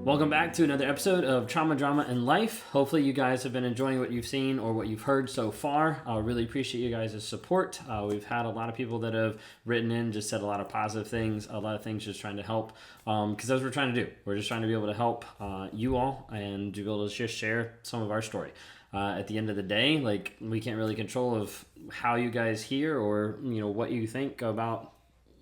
Welcome back to another episode of Trauma, Drama, and Life. Hopefully you guys have been enjoying what you've seen or what you've heard so far. I really appreciate you guys' support. We've had a lot of people that have written in, just said a lot of positive things, a lot of things just trying to help. Because that's what we're trying to do. We're just trying to be able to help you all and to be able to just share some of our story. At the end of the day, like, we can't really control of how you guys hear or, what you think about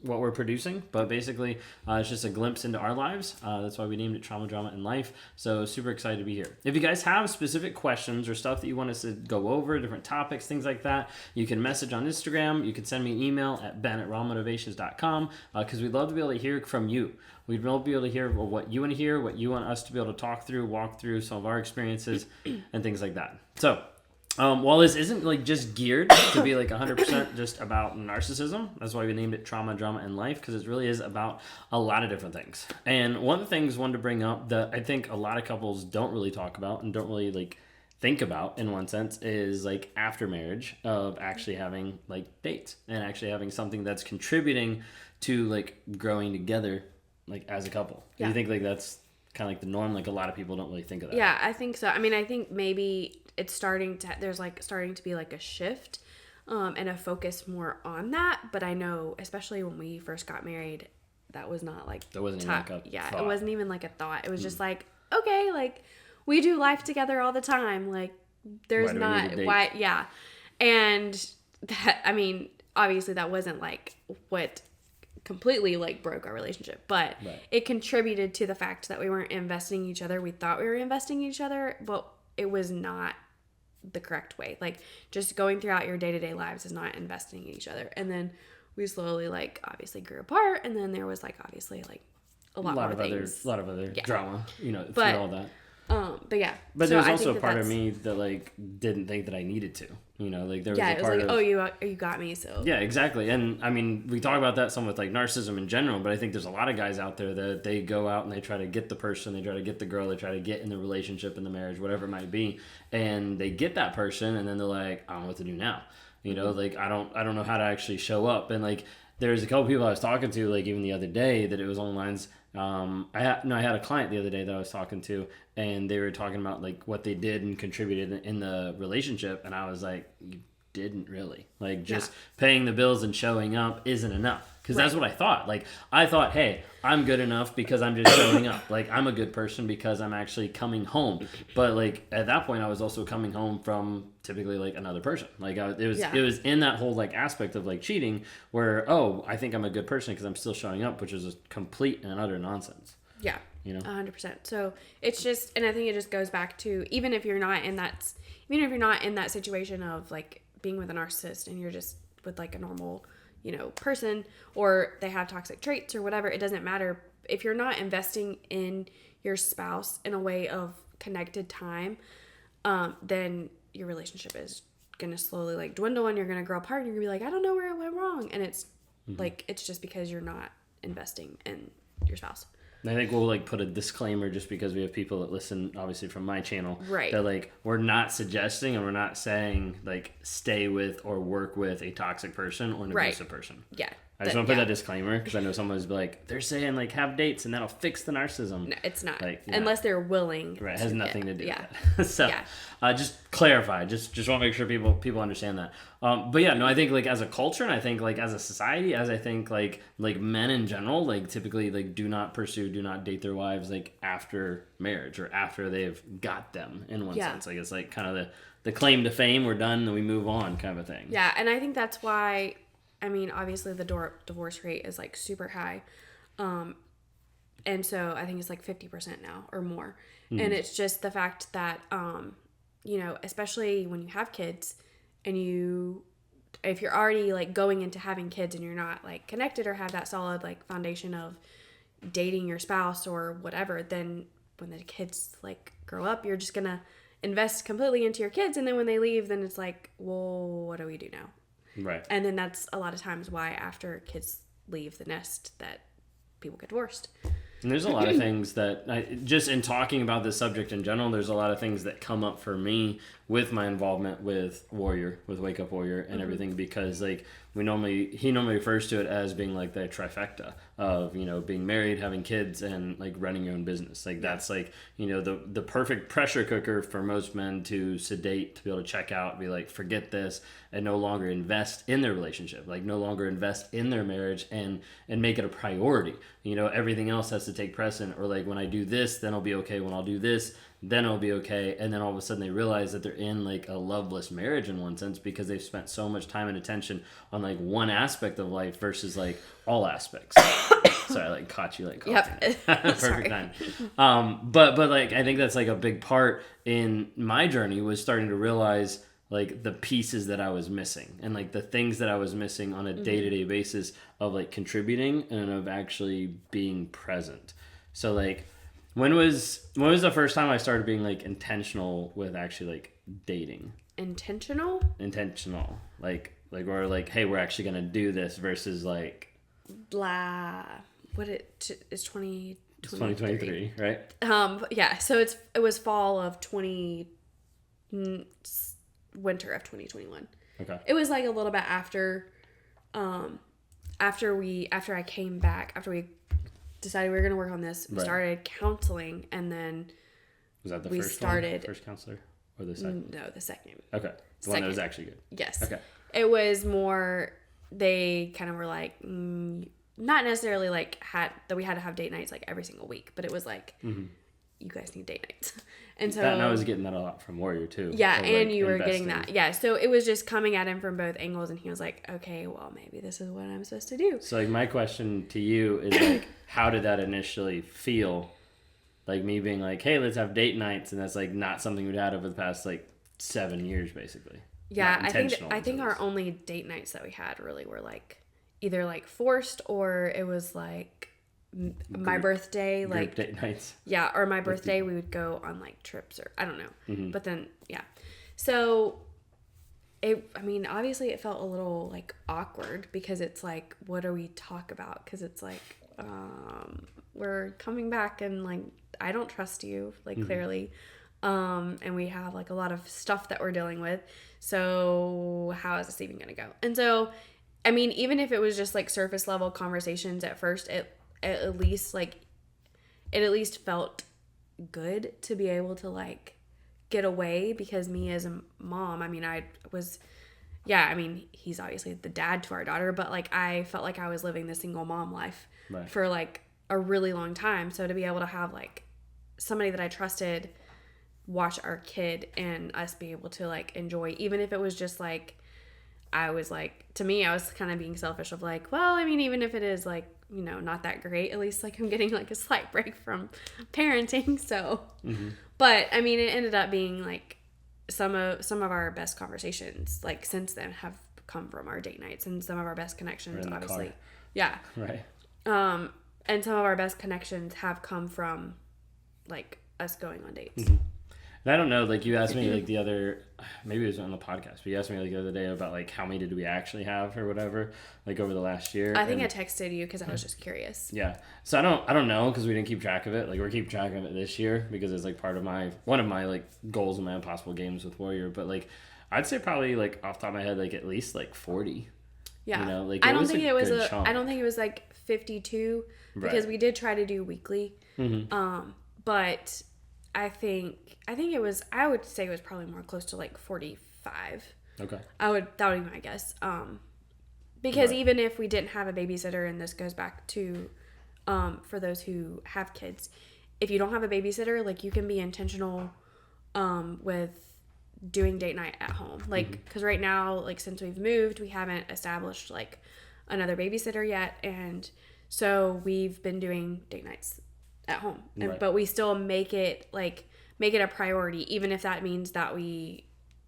what we're producing, but basically it's just a glimpse into our lives. That's why we named it Trauma, Drama, and Life. So super excited to be here. If you guys have specific questions or stuff that you want us to go over, different topics, things like that, you can message on Instagram. You can send me an email at ben@rawmotivations.com because we'd love to be able to hear from you. We'd love to be able to hear what you want to hear, what you want us to be able to talk through, walk through some of our experiences and things like that. So while this isn't like just geared to be like 100% just about narcissism, that's why we named it Trauma, Drama, and Life, because it really is about a lot of different things. And one of the things I wanted to bring up that I think a lot of couples don't really talk about and don't really like think about in one sense is like after marriage of actually having like dates and actually having something that's contributing to like growing together like as a couple. Yeah. Do you think like that's kind of like the norm? Like a lot of people don't really think of that. Yeah, I think so. I mean, I think maybe it's starting to be like a shift and a focus more on that. But I know, especially when we first got married, that was not like that wasn't even like a thought. It wasn't even like a thought. It was just like, okay, like we do life together all the time. Like there's and that, I mean, obviously that wasn't like what completely like broke our relationship, but it contributed to the fact that we weren't investing in each other. We thought we were investing in each other, but it was not the correct way. Like just going throughout your day-to-day lives is not investing in each other. And then we slowly like obviously grew apart, and then there was like obviously like a lot of other drama, through all that. But so there's also a part of me that like didn't think that I needed to, like there was a part of you got me, so yeah, exactly. And I mean, we talk about that some with like narcissism in general, but I think there's a lot of guys out there that they go out and they try to get the person, they try to get the girl, they try to get in the relationship, in the marriage, whatever it might be, and they get that person, and then they're like, I don't know what to do now, like I don't know how to actually show up. And like there's a couple people I was talking to, like even the other day, that it was on lines. I had a client the other day that I was talking to, and they were talking about like what they did and contributed in the relationship, and I was like, you didn't really, like just paying the bills and showing up isn't enough, because that's what I thought. Like I thought, hey, I'm good enough because I'm just showing up. Like I'm a good person because I'm actually coming home. But like at that point, I was also coming home from typically like another person. Like it was in that whole like aspect of like cheating, where I think I'm a good person because I'm still showing up, which is a complete and utter nonsense. Yeah, 100%. So it's just, and I think it just goes back to even if you're not in that situation of like being with a narcissist and you're just with like a normal person, or they have toxic traits or whatever, it doesn't matter. If you're not investing in your spouse in a way of connected time, then your relationship is gonna slowly like dwindle, and you're gonna grow apart, and you're gonna be like, I don't know where it went wrong. And it's like, it's just because you're not investing in your spouse. I think we'll like put a disclaimer just because we have people that listen obviously from my channel, right? That like we're not suggesting and we're not saying like stay with or work with a toxic person or an abusive person. Yeah. I just want to put that disclaimer because I know someone's like, they're saying like have dates and that'll fix the narcissism. No, it's not. Like, unless they're willing. Right. It has nothing to do with that. So just clarify. Just want to make sure people understand that. But yeah, no, I think like as a culture, and I think like as a society, as I think like men in general, like typically like do not date their wives like after marriage or after they've got them in one sense. Like it's like kind of the claim to fame, we're done and we move on kind of a thing. Yeah. And I think that's why, I mean, obviously the divorce rate is like super high. And so I think it's like 50% now or more. Mm-hmm. And it's just the fact that, especially when you have kids and if you're already like going into having kids and you're not like connected or have that solid like foundation of dating your spouse or whatever, then when the kids like grow up, you're just going to invest completely into your kids. And then when they leave, then it's like, well, what do we do now? Right. And then that's a lot of times why after kids leave the nest that people get divorced. And there's a lot of things that, just in talking about this subject in general, there's a lot of things that come up for me with my involvement with Wake Up Warrior and everything, because like he normally refers to it as being like the trifecta of, you know, being married, having kids, and like running your own business. Like that's like, you know, the perfect pressure cooker for most men to sedate, to be able to check out, be like, forget this, and no longer invest in their relationship, like no longer invest in their marriage and make it a priority. You know, everything else has to take precedent, or like when I do this, then I'll be okay. When I'll do this, then I'll be okay. And then all of a sudden they realize that they're in like a loveless marriage in one sense, because they've spent so much time and attention on like one aspect of life versus like all aspects. Sorry, I like caught you like coughing. Yep. Perfect time. But like I think that's like a big part in my journey, was starting to realize like the pieces that I was missing, and like the things that I was missing on a day-to-day basis of like contributing and of actually being present. So like when was the first time I started being like intentional with actually like dating? Intentional, like we're like, hey, we're actually gonna do this, versus like blah. It's 2023, right? Yeah. So it was fall of winter of 2021. Okay. It was like a little bit after I came back, after we decided we were going to work on this, we started counseling, and then was that the first counselor, or the second? No, the second. Okay. The one that was actually good. Yes. Okay. It was more, they kind of were like, not necessarily like we had to have date nights like every single week, but it was like, you guys need date nights. And so and I was getting that a lot from Warrior too. Yeah, and like, you were getting that. Yeah, so it was just coming at him from both angles, and he was like, okay, well, maybe this is what I'm supposed to do. So like my question to you is like, how did that initially feel? Like me being like, hey, let's have date nights, and that's like not something we'd had over the past like 7 years basically. Yeah, I think our only date nights that we had really were like either like forced, or it was like my birthday, like date nights. Yeah, or my birthday, we would go on like trips, or I don't know. But then so obviously it felt a little like awkward, because it's like, what do we talk about? Because it's like we're coming back, and like I don't trust you, like clearly, and we have like a lot of stuff that we're dealing with. So how is this even gonna go? And so, I mean, even if it was just like surface level conversations at first, it at least felt good to be able to like get away, because me as a mom, I mean, he's obviously the dad to our daughter, but like I felt like I was living the single mom life for like a really long time. So to be able to have like somebody that I trusted watch our kid, and us be able to like enjoy, even if it was just like, I was like, to me, I was kind of being selfish of like, well, I mean, even if it is like, you know, not that great, at least like I'm getting like a slight break from parenting. So, but I mean, it ended up being like some of our best conversations like since then have come from our date nights, and some of our best connections, obviously. Car. Yeah. Right. And some of our best connections have come from like us going on dates. And I don't know, like you asked me like maybe it was on the podcast, but you asked me like the other day about like how many did we actually have or whatever, like over the last year. I think I texted you because I was just curious. Yeah. So I don't know, because we didn't keep track of it. Like we're keeping track of it this year, because it's like part of one of my like goals in my Impossible Games with Warrior. But like I'd say probably like off the top of my head, like at least like 40. Yeah. You know, like I don't think it was like 52, because we did try to do weekly. But I think it was, I would say it was probably more close to like 45. Okay. That would be my guess. Because even if we didn't have a babysitter, and this goes back to for those who have kids, if you don't have a babysitter, like you can be intentional with doing date night at home. Like, because right now, like since we've moved, we haven't established like another babysitter yet, and so we've been doing date nights at home, but we still make it a priority, even if that means that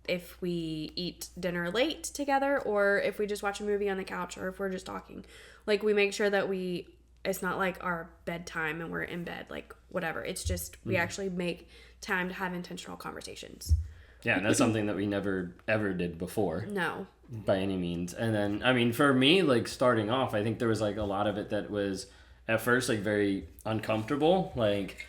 if we eat dinner late together, or if we just watch a movie on the couch, or if we're just talking, like we make sure that it's not like our bedtime and we're in bed, like whatever. It's just we actually make time to have intentional conversations. Yeah, and that's something that we never ever did before. No. By any means. And then, I mean, for me, like starting off, I think there was like a lot of it that was at first like very uncomfortable, like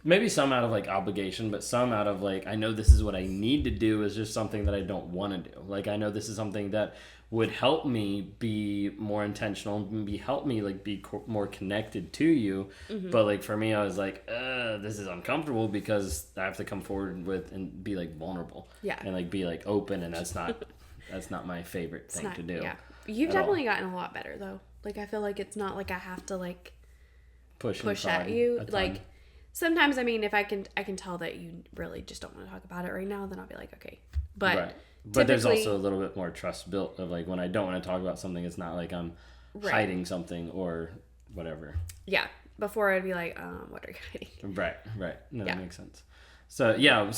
maybe some out of like obligation, but some out of like, I know this is what I need to do, is just something that I don't want to do. Like, I know this is something that would help me be more intentional and help me like be more connected to you. But like for me, I was like, this is uncomfortable because I have to come forward with and be like vulnerable. Yeah. And like be like open, and that's not my favorite thing to do. Yeah. You've definitely gotten a lot better though. Like, I feel like it's not like I have to like push at you. Like, sometimes, I mean, if I can tell that you really just don't want to talk about it right now, then I'll be like, okay. But right. But there's also a little bit more trust built of like, when I don't want to talk about something, it's not like I'm hiding something or whatever. Yeah. Before I'd be like, what are you hiding? Right. No, that makes sense. So yeah,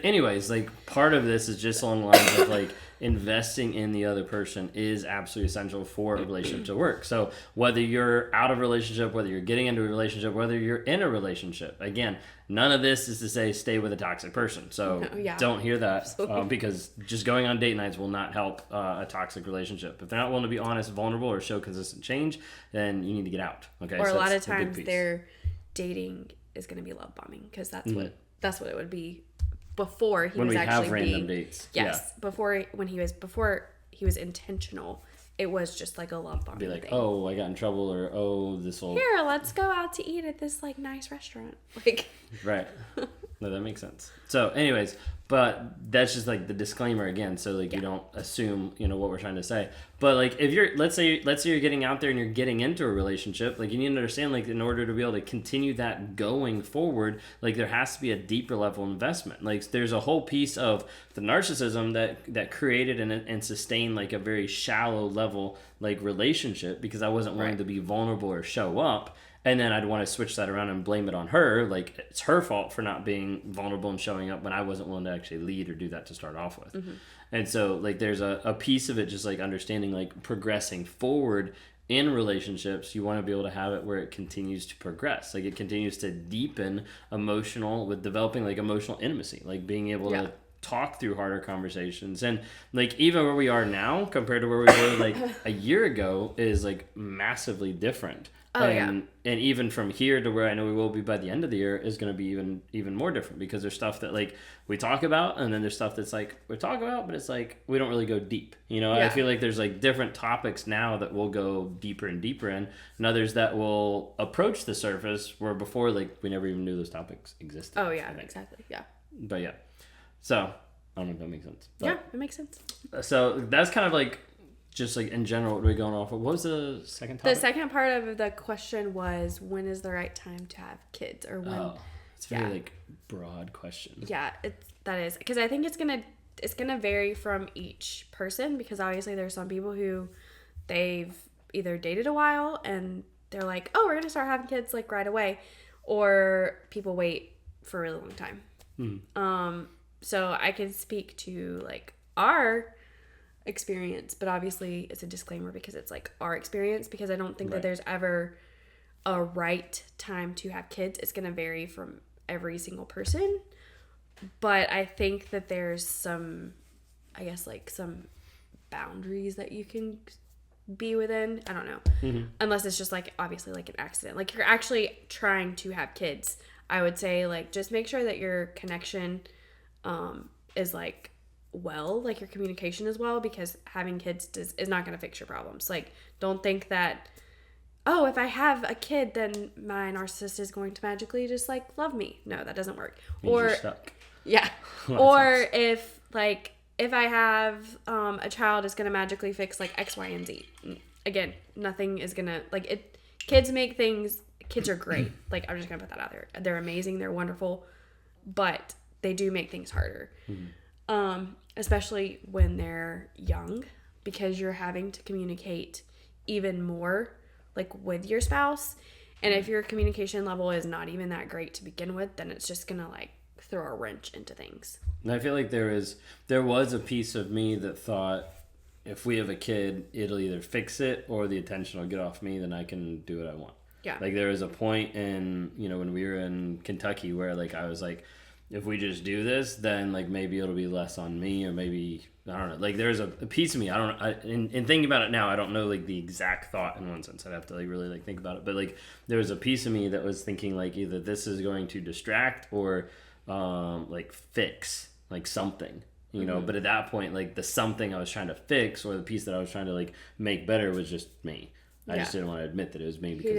anyways, like part of this is just along the lines of like investing in the other person is absolutely essential for a relationship to work. So whether you're out of a relationship, whether you're getting into a relationship, whether you're in a relationship, again, none of this is to say stay with a toxic person. So don't hear that because just going on date nights will not help a toxic relationship. If they're not willing to be honest, vulnerable, or show consistent change, then you need to get out. Okay. Or so a lot of times their dating is going to be love bombing, because that's what it would be before he was actually have random dates. Yes, before he was intentional, it was just like a love bombing. Be like, thing. oh, I got in trouble, or oh, this will here. Let's go out to eat at this like nice restaurant. Like, right. No, that makes sense. So, anyways, but that's just like the disclaimer again. So like you don't assume what we're trying to say. But like if you're let's say you're getting out there and you're getting into a relationship, like you need to understand, like in order to be able to continue that going forward, like there has to be a deeper level investment. Like there's a whole piece of the narcissism that created and sustained like a very shallow level like relationship, because I wasn't willing to be vulnerable or show up. And then I'd want to switch that around and blame it on her. Like, it's her fault for not being vulnerable and showing up when I wasn't willing to actually lead or do that to start off with. Mm-hmm. And so, like, there's a piece of it just, like, understanding, like, progressing forward in relationships. You want to be able to have it where it continues to progress. Like, it continues to deepen with developing, like, emotional intimacy. Like, being able to talk through harder conversations. And, like, even where we are now compared to where we were, like, a year ago is, like, massively different. And even from here to where I know we will be by the end of the year is going to be even more different, because there's stuff that like we talk about, and then there's stuff that's like we talk about, but it's like we don't really go deep. I feel like there's like different topics now that we'll go deeper and deeper in, and others that will approach the surface where before like we never even knew those topics existed. Oh yeah, exactly. Yeah. But yeah, so I don't know if that makes sense. But, it makes sense. So that's kind of like. Just like in general, what are we going off of? What was the second topic? The second part of the question was, when is the right time to have kids, or when? Oh, it's a very like broad question. Yeah, that is, because I think it's gonna vary from each person, because obviously there's some people who they've either dated a while and they're like, oh, we're gonna start having kids like right away, or people wait for a really long time. Mm-hmm. So I can speak to like our experience, but obviously it's a disclaimer because it's like our experience, because I don't think that there's ever a right time to have kids. It's going to vary from every single person, but I think that there's some, I guess, like some boundaries that you can be within. I don't know. Unless it's just like obviously like an accident, like you're actually trying to have kids. I would say like just make sure that your connection is like like your communication as well, because having kids is not going to fix your problems. Like, don't think that, oh, if I have a kid, then my narcissist is going to magically just like love me. No, that doesn't work. Or you're stuck. Yeah. Or if I have a child, is going to magically fix like X, Y, and Z. Again, nothing is going to like it. Kids are great. Like, I'm just going to put that out there. They're amazing. They're wonderful, but they do make things harder. Especially when they're young, because you're having to communicate even more like with your spouse. And if your communication level is not even that great to begin with, then it's just gonna like throw a wrench into things. And I feel like there was a piece of me that thought, if we have a kid, it'll either fix it or the attention will get off me, then I can do what I want. Yeah. Like there was a point in, when we were in Kentucky where like I was like, if we just do this, then like maybe it'll be less on me, or maybe I don't know. Like there's a piece of me, in thinking about it now, I don't know like the exact thought in one sense. I'd have to like really like think about it. But like there was a piece of me that was thinking like either this is going to distract or like fix like something, you know. But at that point, like the something I was trying to fix or the piece that I was trying to like make better was just me. I just didn't want to admit that it was me because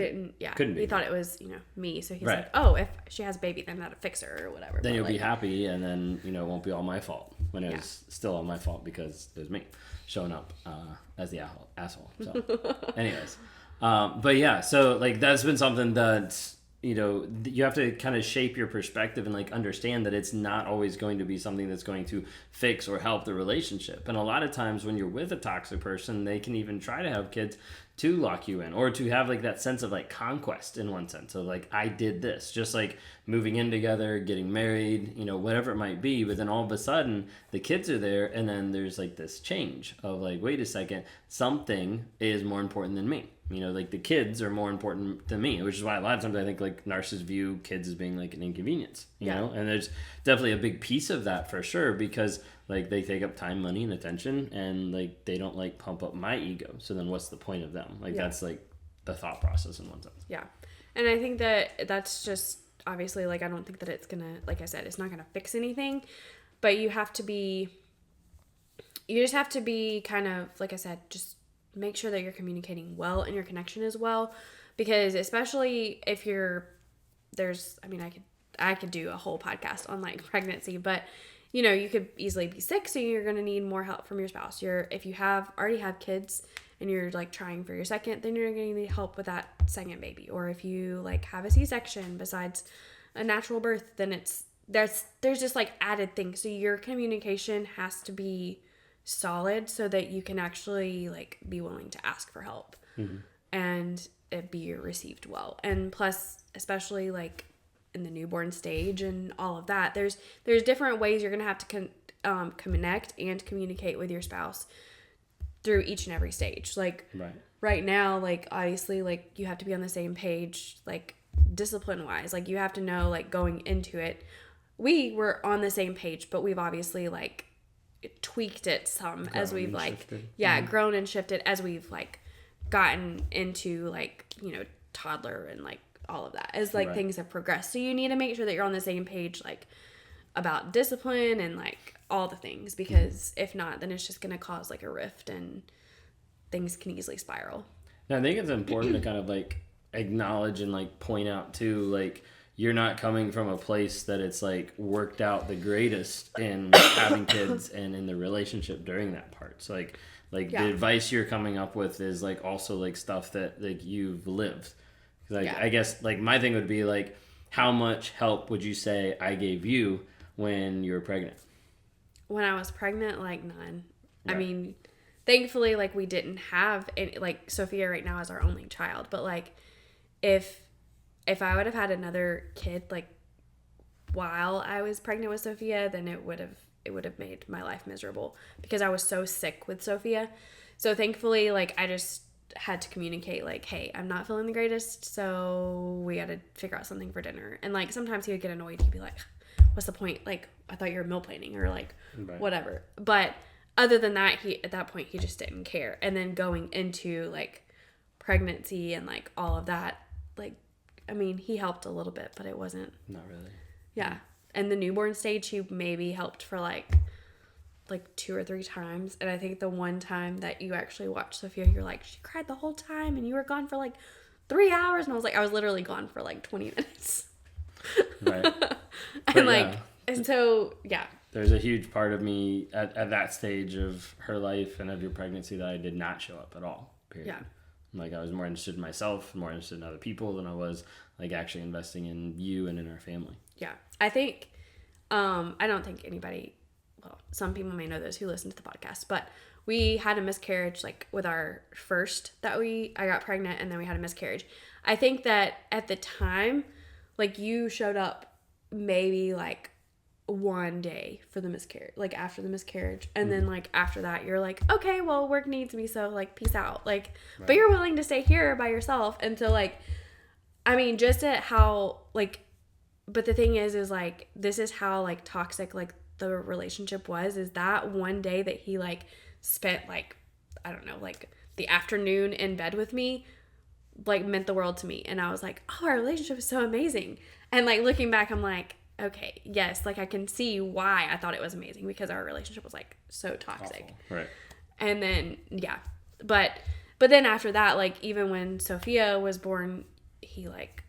couldn't be. He thought it was, me. So he's Right. like, oh, if she has a baby, then that'll fix her or whatever. Then But, you'll like, be happy, and then, it won't be all my fault when it was still all my fault because it was me showing up as the asshole. So, anyways. But yeah, so like that's been something that, you have to kind of shape your perspective and like understand that it's not always going to be something that's going to fix or help the relationship. And a lot of times when you're with a toxic person, they can even try to have kids to lock you in or to have like that sense of like conquest in one sense of like, I did this, just like moving in together, getting married, whatever it might be. But then all of a sudden the kids are there, and then there's like this change of like, wait a second, something is more important than me. Like the kids are more important than me, which is why a lot of times I think like narcissists view kids as being like an inconvenience, you know? And there's definitely a big piece of that for sure, because like they take up time, money, and attention, and like they don't like pump up my ego. So then what's the point of them? Like that's like the thought process in one sense. Yeah. And I think that that's just obviously like, I don't think that it's gonna, like I said, it's not gonna fix anything, but you just have to be kind of, like I said, just make sure that you're communicating well and your connection is well, because especially if I could do a whole podcast on like pregnancy, but you could easily be sick, so you're going to need more help from your spouse. If you already have kids and you're like trying for your second, then you're going to need help with that second baby. Or if you like have a C-section besides a natural birth, then there's just like added things. So your communication has to be solid so that you can actually like be willing to ask for help and it be received well. And plus, especially like in the newborn stage and all of that, there's different ways you're gonna have to connect and communicate with your spouse through each and every stage. Like right now, like obviously like you have to be on the same page, like discipline wise. Like you have to know, like going into it, we were on the same page, but we've obviously like tweaked it some as we've like grown and shifted as we've like gotten into like toddler and like all of that as like things have progressed. So you need to make sure that you're on the same page like about discipline and like all the things, because if not, then it's just going to cause like a rift and things can easily spiral. Yeah, I think it's important to kind of like acknowledge and like point out too, like you're not coming from a place that it's like worked out the greatest in having kids and in the relationship during that part. So like the advice you're coming up with is like also like stuff that like you've lived. Like I guess like my thing would be like, how much help would you say I gave you when you were pregnant? When I was pregnant, like none. Right. I mean, thankfully like we didn't have any, like Sophia right now is our only child, but like if I would have had another kid like while I was pregnant with Sophia, then it would have made my life miserable, because I was so sick with Sophia. So thankfully, like I just had to communicate like, hey, I'm not feeling the greatest, so we got to figure out something for dinner. And like sometimes he would get annoyed. He'd be like, what's the point? Like, I thought you were meal planning or like whatever. But other than that, at that point he just didn't care. And then going into like pregnancy and like all of that, like, I mean, he helped a little bit, but it wasn't. Not really. Yeah. And the newborn stage, he maybe helped for like 2 or 3 times. And I think the one time that you actually watched Sophia, you're like, she cried the whole time and you were gone for like 3 hours. And I was like, I was literally gone for like 20 minutes. Right. And like, and so, yeah. There's a huge part of me at that stage of her life and of your pregnancy that I did not show up at all. Period. Yeah. Like I was more interested in myself, more interested in other people than I was like actually investing in you and in our family. Yeah. I think, I don't think anybody, well, some people may know those who listen to the podcast, but we had a miscarriage like with our first I got pregnant and then we had a miscarriage. I think that at the time, like you showed up maybe like one day for the miscarriage, like after the miscarriage, and then like after that you're like, okay, well, work needs me, so like peace out, like but you're willing to stay here by yourself. And so like, I mean, just at how like but the thing is like, this is how like toxic like the relationship was, is that one day that he like spent like, I don't know, like the afternoon in bed with me, like meant the world to me. And I was like, oh, our relationship is so amazing. And like looking back, I'm like, okay, yes, like I can see why I thought it was amazing, because our relationship was like so toxic. Awful. Right. And then but then after that, like even when Sophia was born, he like,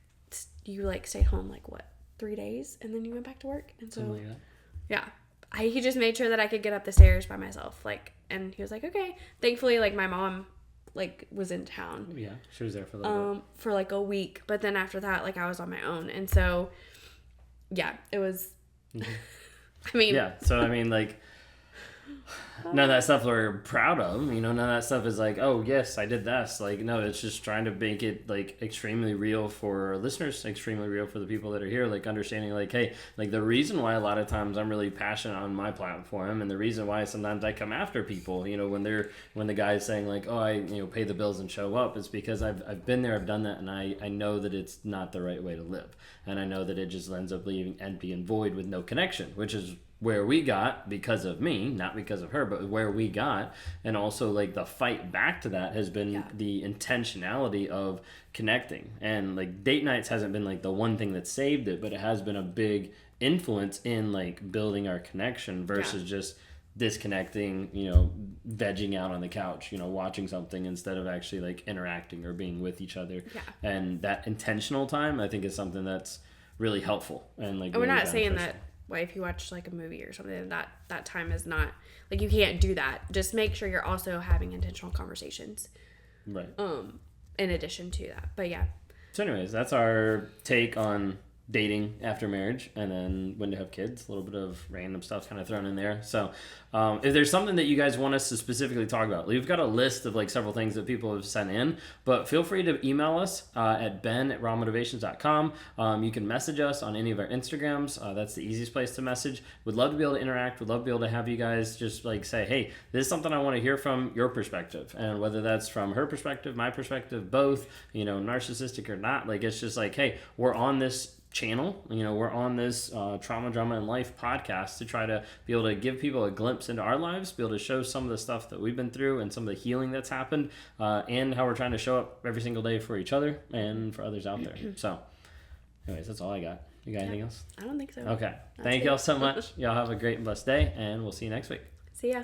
you like stayed home like what, 3 days, and then you went back to work. And so Something like that. he just made sure that I could get up the stairs by myself, like, and he was like, okay. Thankfully, like my mom like was in town. Yeah, she was there for a little bit. For like a week, but then after that, like I was on my own, and so it was. I mean, so I mean, like, none of that stuff we're proud of, you know. None of that stuff is like, oh yes, I did this. Like, no, it's just trying to make it like extremely real for our listeners, extremely real for the people that are here. Like understanding, like, hey, like the reason why a lot of times I'm really passionate on my platform, and the reason why sometimes I come after people, you know, when the guy's saying like, oh, I pay the bills and show up, it's because I've been there, I've done that, and I know that it's not the right way to live, and I know that it just ends up leaving empty and void with no connection, which is where we got because of me, not because of her, but where we got. And also like the fight back to that has been the intentionality of connecting. And like date nights hasn't been like the one thing that saved it, but it has been a big influence in like building our connection versus just disconnecting, vegging out on the couch, watching something instead of actually like interacting or being with each other. And that intentional time, I think, is something that's really helpful. And like, and we're really not saying beneficial. that, well, if you watch like a movie or something, that time is not like, you can't do that. Just make sure you're also having intentional conversations, right? In addition to that. But yeah. So anyways, that's our take on dating after marriage, and then when to have kids. A little bit of random stuff kind of thrown in there. So if there's something that you guys want us to specifically talk about, we've got a list of like several things that people have sent in, but feel free to email us at ben@rawmotivations.com. You can message us on any of our Instagrams. That's the easiest place to message. Would love to be able to interact. Would love to be able to have you guys just like say, hey, this is something I want to hear from your perspective, and whether that's from her perspective, my perspective, both, narcissistic or not, like it's just like, hey, we're on this channel, we're on this Trauma, Drama, and Life podcast to try to be able to give people a glimpse into our lives, be able to show some of the stuff that we've been through and some of the healing that's happened, and how we're trying to show up every single day for each other and for others out there. So anyways, that's all I got. You got anything else? I don't think so. Okay. Thank y'all so much. Y'all have a great and blessed day, and we'll see you next week. See ya.